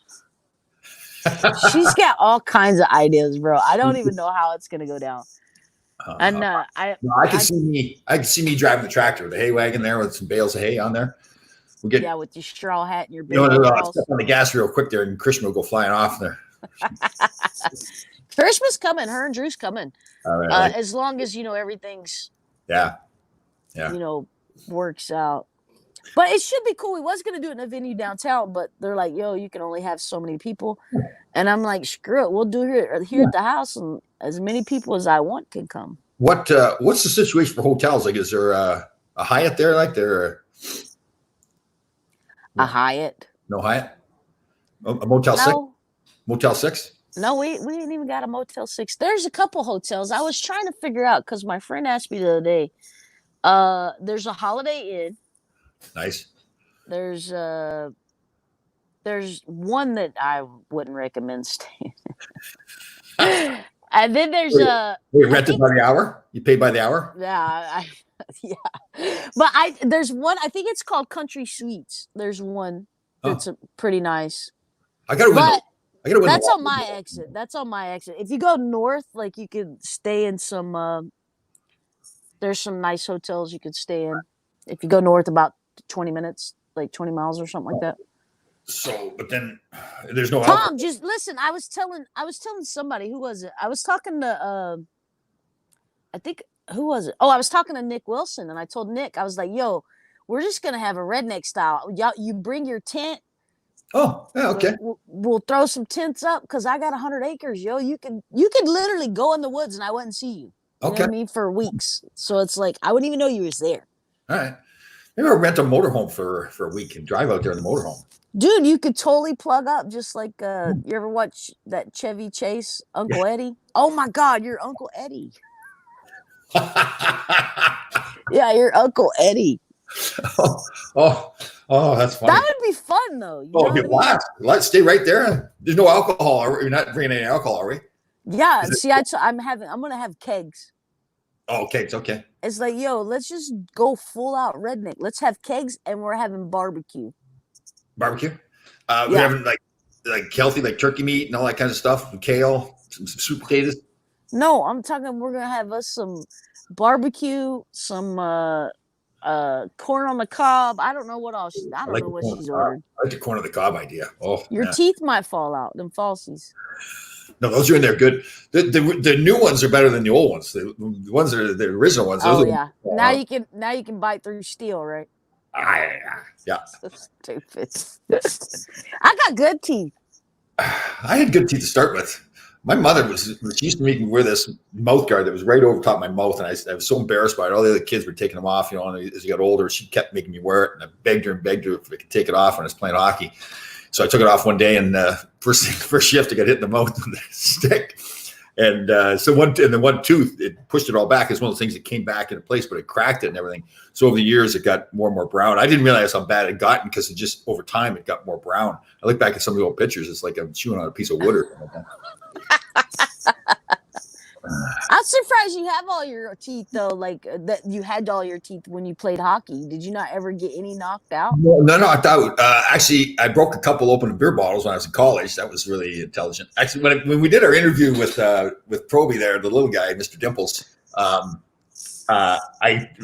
She's got all kinds of ideas, bro. I don't even know how it's going to go down. And I can see me driving the tractor with a hay wagon there with some bales of hay on there. With your straw hat and your big step on the gas real quick there, and Christian will go flying off there. Christmas coming. Her and Drew's coming. Right. As long as everything's works out. But it should be cool. We was gonna do it in a venue downtown, but they're like, "Yo, you can only have so many people," and I'm like, "Screw it, we'll do it here at the house, and as many people as I want can come." What's the situation for hotels? Like, is there a Hyatt there? Like, there a Hyatt? No Hyatt. A Motel 6. Motel 6. No, we ain't even got a Motel 6. There's a couple hotels. I was trying to figure out because my friend asked me the other day. There's a Holiday Inn. Nice. There's one that I wouldn't recommend staying. And then there's rented by the hour. You pay by the hour. Yeah, But there's one. I think it's called Country Suites. There's one that's pretty nice. I got to. That's on my exit. That's on my exit. If you go north, like you could stay in some. There's some nice hotels you could stay in. If you go north about 20 minutes, like 20 miles or something like that. So, but then there's no. Tom, just listen. I was telling somebody, who was it? I was talking to I think who was it? Oh, I was talking to Nick Wilson, and I told Nick, I was like, "Yo, we're just gonna have a redneck style. Y'all, you bring your tent. Oh, yeah, okay. We'll throw some tents up because I got 100 acres, yo. You could literally go in the woods and I wouldn't see you. You know Okay. what I mean? For weeks. So it's like I wouldn't even know you was there. All right. Maybe I'll rent a motorhome for a week and drive out there in the motorhome. Dude, you could totally plug up just like you ever watch that Chevy Chase, Uncle Eddie? Oh my God, you're Uncle Eddie. Yeah, you're Uncle Eddie. Oh, that's funny. That would be fun though. You know Oh, what I be mean? blast. Let's stay right there. There's no alcohol. You're not bringing any alcohol, are we? Yeah. Is it- See, I'm gonna have kegs. Oh, okay. It's okay. It's like, yo, let's just go full out redneck. Let's have kegs and we're having barbecue. Barbecue. We're Yeah. having like healthy, like turkey meat and all that kind of stuff. And kale, some sweet potatoes. No, I'm talking we're gonna have us some barbecue, some corn on the cob. I don't know what else. I don't like know the what corn on she's the cob. ordered. I like the corn on the cob idea. Oh, Your man. teeth might fall out, them falsies. No, those are in there good. The new ones are better than the old ones. The ones that are the original ones. Those Oh are, yeah. Now you can bite through steel, right? Yeah. So stupid. I got good teeth. I had good teeth to start with. My mother she used to make me wear this mouth guard that was right over top of my mouth, and I was so embarrassed by it. All the other kids were taking them off, and as you got older, she kept making me wear it, and I begged her if I could take it off when I was playing hockey. So I took it off one day, and first shift, I got hit in the mouth with a stick. And so the one tooth, it pushed it all back. It's one of those things that came back into place, but it cracked it and everything. So over the years, it got more and more brown. I didn't realize how bad it had gotten because it just over time it got more brown. I look back at some of the old pictures; it's like I'm chewing on a piece of wood or something like that. I'm surprised you have all your teeth though. Like that you had all your teeth when you played hockey. Did you not ever get any knocked out? No. I thought actually I broke a couple open beer bottles when I was in college. That was really intelligent. Actually, when we did our interview with Proby there, the little guy, Mr. Dimples,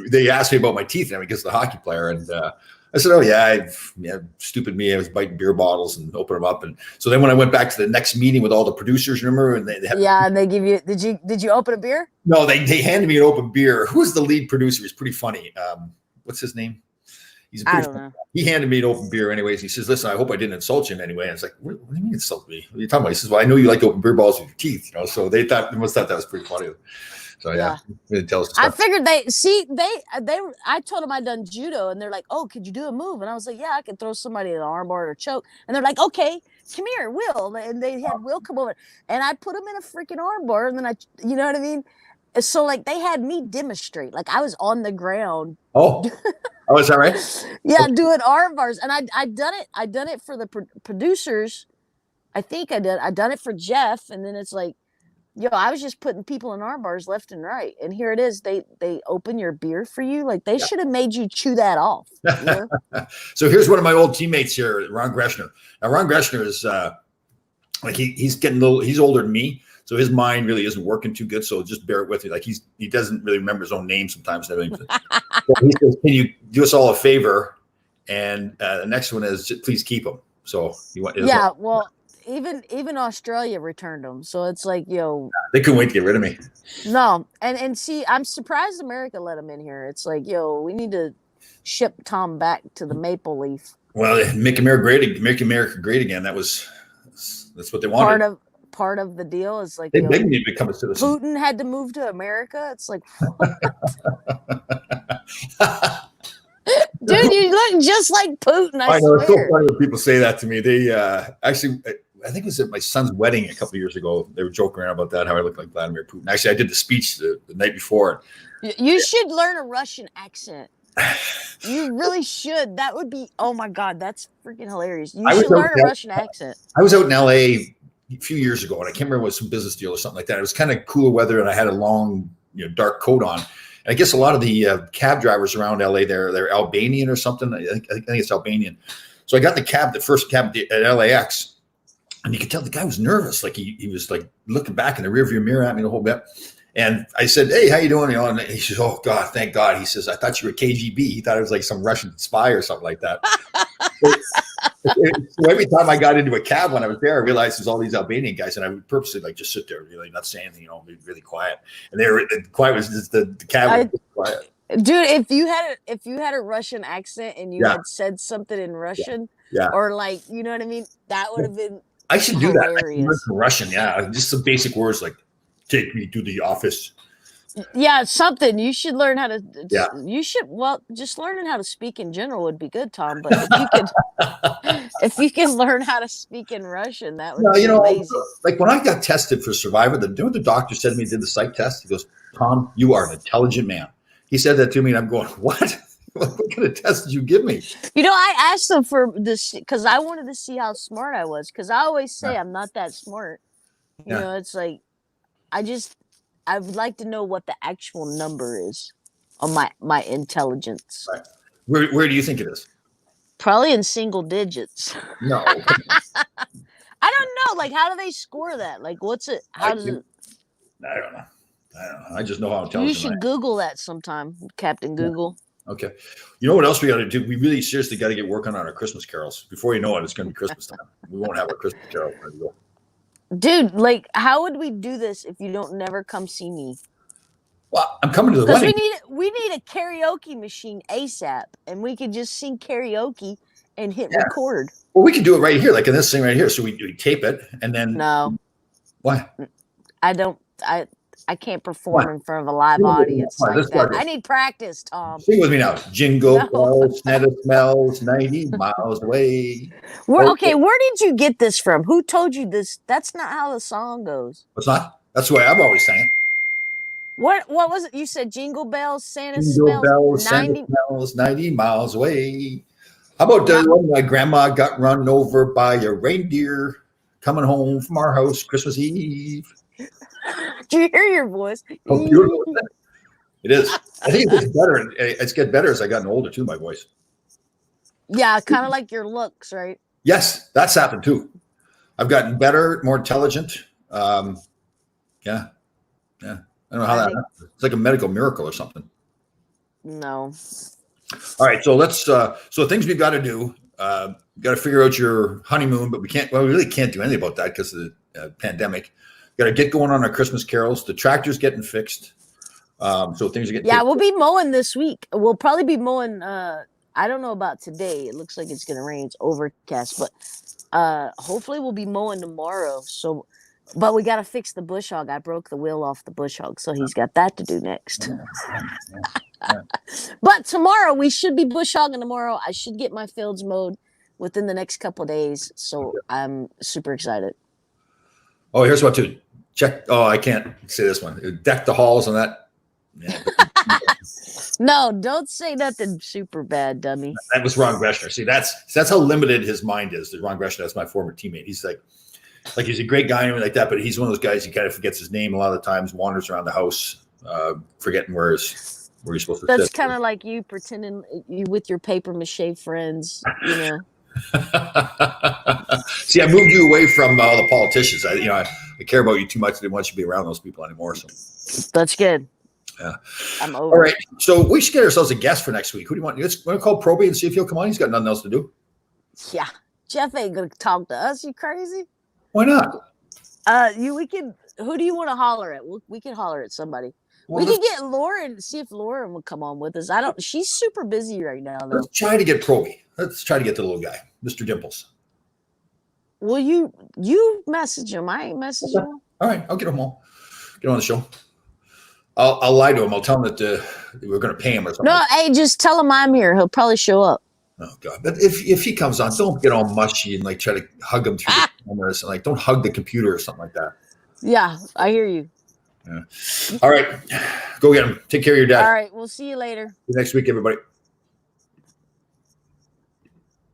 they asked me about my teeth and because of the hockey player, and I said, "Oh yeah, stupid me. I was biting beer bottles and opening them up." And so then when I went back to the next meeting with all the producers, remember, and they had, and they give you. Did you open a beer? No, they handed me an open beer. Who's the lead producer? He's pretty funny. What's his name? He's I don't know. He handed me an open beer anyways. He says, "Listen, I hope I didn't insult you in any way." And it's like, what do you mean insult me? What are you talking about? He says, "Well, I know you like to open beer bottles with your teeth, So they must have thought that was pretty funny. So yeah. They tell us I figured they I told them I'd done judo and they're like, "Oh, could you do a move?" And I was like, "Yeah, I could throw somebody in an armbar or a choke." And they're like, "Okay, come here, Will." And they had Will come over and I put him in a freaking armbar and then you know what I mean? So like they had me demonstrate. Like I was on the ground. Oh, is that right? Yeah, doing arm bars. And I done it for the producers. I think I done it for Jeff. And then it's like, yo, I was just putting people in arm bars left and right. And here it is. They open your beer for you. Like they should have made you chew that off. You know? So here's one of my old teammates here, Ron Greshner. Now Ron Greshner is like he's getting a little, he's older than me. So his mind really isn't working too good. So just bear it with me. Like he doesn't really remember his own name sometimes. And everything. So he says, "Can you do us all a favor?" And the next one is, "Please keep him." So well, even Australia returned them. So it's like, yo, they couldn't wait to get rid of me. No, and see, I'm surprised America let him in here. It's like, yo, we need to ship Tom back to the Maple Leaf. Well, make America great again. That's what they wanted. Part of the deal is like, they begged me to become a citizen. Putin had to move to America. It's like, dude, you look just like Putin. I know. swear. It's so funny when people say that to me. They actually, I think it was at my son's wedding a couple of years ago. They were joking around about that, how I look like Vladimir Putin. Actually, I did the speech the night before. You should learn a Russian accent. You really should. That would be, oh my God, that's freaking hilarious. You should learn a Russian accent. I was out in LA a few years ago, and I can't remember what some business deal or something like that. It was kind of cooler weather, and I had a long, dark coat on. And I guess a lot of the cab drivers around LA, they're Albanian or something. I think it's Albanian. So I got in the first cab at LAX, and you could tell the guy was nervous. Like he was like looking back in the rearview mirror at me the whole bit. And I said, "Hey, how you doing?" And he says, "Oh God, thank God." He says, "I thought you were KGB." He thought it was like some Russian spy or something like that. So every time I got into a cab when I was there, I realized there's all these Albanian guys, and I would purposely like just sit there, really not say anything, be really quiet. And the quiet was just the cab was quiet. Dude, if you had a Russian accent and you had said something in Russian, or like, you know what I mean, that would have been. I should do that. I should learn some Russian, just some basic words like "take me to the office." Yeah, something. You should learn how to. You should. Well, just learning how to speak in general would be good, Tom. But if you can learn how to speak in Russian, that would be amazing. Like when I got tested for Survivor, the doctor said to me, did the psych test. He goes, "Tom, you are an intelligent man." He said that to me, and I'm going, "What? What kind of test did you give me?" I asked him for this because I wanted to see how smart I was. Because I always say I'm not that smart. You know, it's like I would like to know what the actual number is on my intelligence. Right. Where do you think it is? Probably in single digits. No. I don't know. Like, how do they score that? Like, what's it? How does it? I don't know. I just know how intelligent. You should Google that sometime, Captain Google. Okay. You know what else we got to do? We really seriously got to get working on our Christmas carols. Before you know it, it's going to be Christmas time. We won't have our Christmas carol ready to go. Dude, like, how would we do this if you don't never come see me? Well, I'm coming to the wedding. We need a karaoke machine ASAP, and we could just sing karaoke and hit record. Well, we can do it right here, like in this thing right here. So we tape it, and then no. What? I can't perform in front of a live audience like that. I need practice, Tom. Sing with me now. Jingle bells, Santa smells 90 miles away. Where did you get this from? Who told you this? That's not how the song goes. It's not? That's the way I've always sang it. What was it? You said jingle bells, Santa smells 90 miles away. How about when my grandma got run over by a reindeer coming home from our house Christmas Eve? Do you hear your voice? Oh, beautiful. It is. I think it gets better. It's getting better as I gotten older too, my voice. Yeah, kind of like your looks, right? Yes, that's happened too. I've gotten better, more intelligent. Yeah. I don't know how that happens. It's like a medical miracle or something. No. All right, so let's so things we've got to do. We've got to figure out your honeymoon, but we really can't do anything about that because of the pandemic. Got to get going on our Christmas carols. The tractor's getting fixed. So things are getting we'll be mowing this week. We'll probably be mowing I don't know about today. It looks like it's gonna rain. It's overcast, but hopefully we'll be mowing tomorrow. So but we gotta fix the bush hog. I broke the wheel off the bush hog, so he's got that to do next. But tomorrow we should be bush hogging tomorrow. I should get my fields mowed within the next couple of days. So I'm super excited. Oh, here's what to check. Oh, I can't say this one. Deck the halls and that. Yeah. No, don't say nothing super bad, dummy. That was Ron Greshner. See, that's how limited his mind is. Ron Greshner, that's my former teammate. He's like he's a great guy and everything like that, but he's one of those guys, he kind of forgets his name a lot of the times, wanders around the house, forgetting where he's supposed to sit. That's kind of like you pretending you with your paper mache friends, you know. See, I moved you away from all the politicians. I care about you too much. I didn't want you to be around those people anymore. So that's good. Yeah. I'm over. All right. So we should get ourselves a guest for next week. Who do you want? Let's call Proby and see if he'll come on. He's got nothing else to do. Yeah. Jeff ain't gonna talk to us. You crazy? Why not? Who do you want to holler at? We can holler at somebody. Well, we could get Lauren, see if Lauren would come on with us. She's super busy right now, though. Let's try to get Proby. Let's try to get the little guy, Mr. Dimples. Well, you message him. I ain't messaging him. All right, I'll get him on. Get him on the show. I'll lie to him. I'll tell him that we're going to pay him or something. No, hey, just tell him I'm here. He'll probably show up. Oh God! But if he comes on, don't get all mushy and try to hug him through the cameras and don't hug the computer or something like that. Yeah, I hear you. Yeah. All right, go get him. Take care of your dad. All right, we'll see you later. See you next week, everybody.